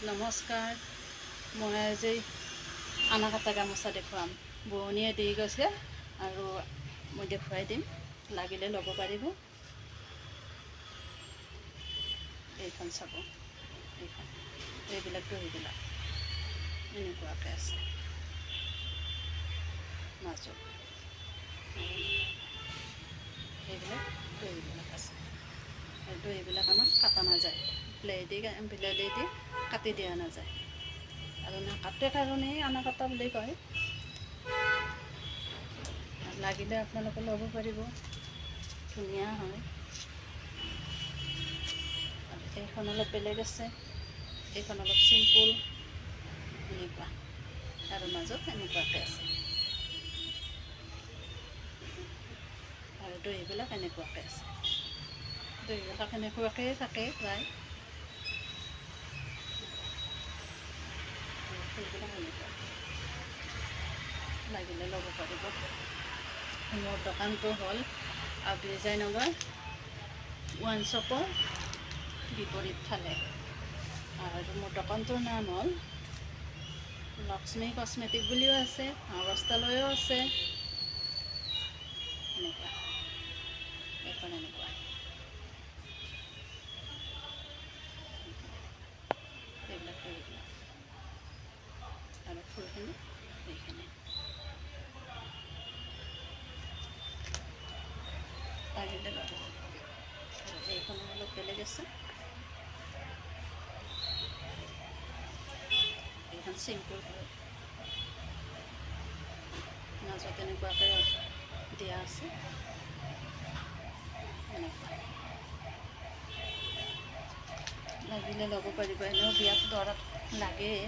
নমস্কাৰ। মই আজি আনাকাটা গামোচা দেখুৱাম। বোৱনীয়ে দি গৈছে আৰু মই দেখুৱাই দিম, লাগিলে ল'ব পাৰিব। এইখন চাব, এইখন এইবিলাকতো সেইবিলাক এনেকুৱাকৈ আছে মাজত, এইবিলাক আছে। কিন্তু এইবিলাক আমাক কাটা নাযায়, ব্লেডেদি কাটি দিয়া নাযায় আৰু নাকাটে কাৰণেই আনাকাটা বুলি কয়। লাগিলে আপোনালোকে ল'ব পাৰিব, ধুনীয়া হয়। আৰু এইখন অলপ বেলেগ আছে, এইখন অলপ চিম্পুল এনেকুৱা, আৰু মাজত এনেকুৱাকৈ আছে। আৰু দহিবিলাক এনেকুৱাকৈ আছে, দহিবিলাক এনেকুৱাকৈ থাকে প্ৰায়। সেইবিলাক এনেকুৱা, লাগিলে ল'ব পাৰিব। মোৰ দোকানটো হ'ল বিজয়নগৰ ওৱান শ্বপৰ বিপৰীত ফালে, আৰু মোৰ দোকানটোৰ নাম হ'ল লক্ষ্মী কচমেটিক বুলিও আছে, বস্ত্ৰালয়ো আছে। এনেকুৱা, এইখন এনেকুৱা, এইবিলাক আৰু ফুলখিনি এইখিনি লাগিলে ল'ব। আৰু এইখনো অলপ বেলেগ আছে, এইখন চিম্পুল হয়, মাজত এনেকুৱাকৈ দিয়া আছে এনেকুৱা, লাগিলে ল'ব পাৰিব। এনেও বিয়াত দৰাত লাগেই।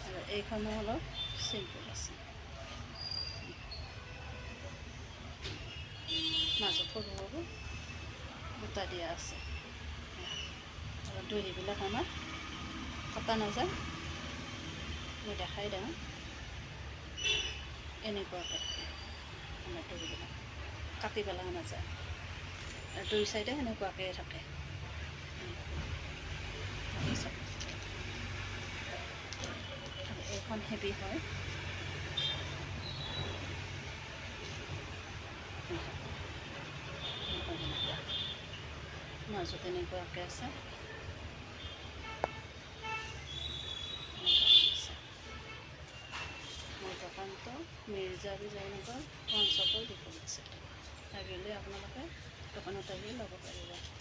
আৰু এইখনো অলপ চিম্পুল আছে, মাজত সৰু সৰু বুটা দিয়া আছে। আৰু দহিবিলাক আমাৰ কটা নাযায়, মই দেখাই দিওঁ। এনেকুৱাকৈ থাকে আমাৰ দহিবিলাক, কাটি পেলোৱা নাযায়। আৰু দুই চাইডে সেনেকুৱাকৈ থাকে। আৰু এইখন হেভি হয়, মাজত এনেকুৱাকৈ আছে। মোৰ দোকানটো মিৰ্জা বিজয়নগৰ ওৱান শ্বপৰ বিপৰীত চাইডে, লাগিলে আপোনালোকে দোকানত আহি ল'ব পাৰিব।